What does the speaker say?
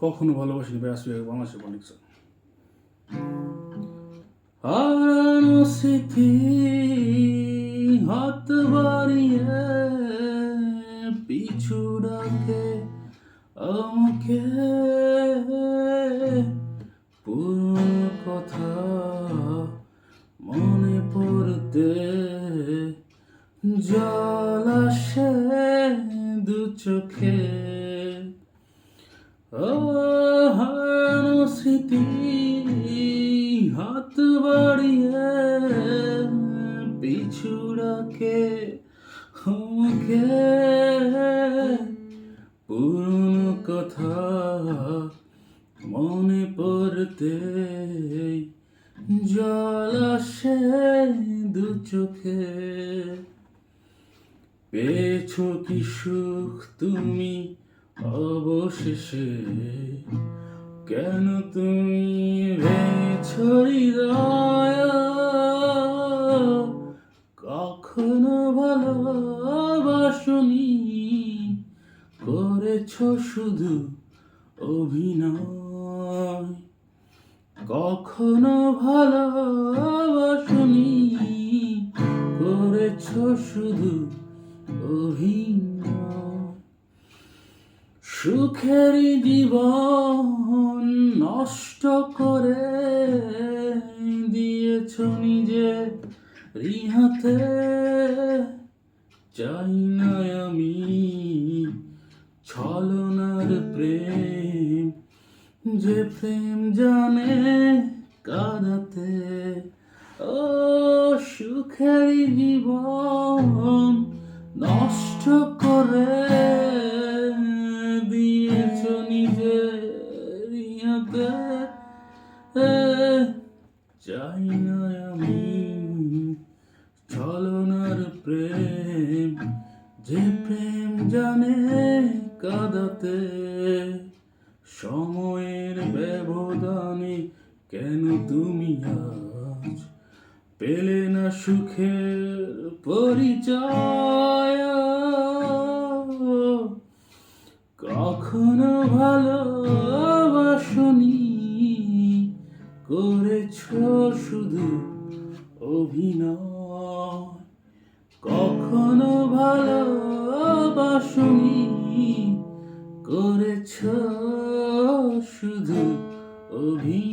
কখনো ভালোবাসিনি ভাই, আসলে বাংলাদেশের অনেক হারানো স্মৃতি হাত বাড়িয়ে পিছু ডাকে আমাকে, পুরনো কথা মনে পড়তে জল আসে দু চোখে। হারানো স্মৃতি হাত বাড়িয়ে পিছু ডাকে আমাকে, পুরনো কথা মনে পড়তে জল আসে দু চোখে। পেয়েছো কি সুখ তুমি অবশেষে, কেন তুমি ভেঙেছো হৃদয়? কখনো ভালোবাসনি, করেছো শুধু অভিনয়। কখনো ভালোবাসনি, করেছো শুধু অভিনয়। সুখের জীবন নষ্ট করে দিয়েছ নিজে রিহাতে। চাই না আমি ছলনার প্রেম, যে প্রেম জানে কাঁদাতে। ও সুখের জীবন নষ্ট করে দিয়েছ নিজের হাতে। চাই না আমি ছলনার প্রেম, যে প্রেম জানে কাঁদাতে। সময়ের ব্যবধানে কেন তুমি আজ পেলে না সুখের পরিচয়? কখনো ভালোবাসনি, করেছো শুধু অভিনয়। কখনো ভালোবাসনি, করেছো শুধু অভিনয়।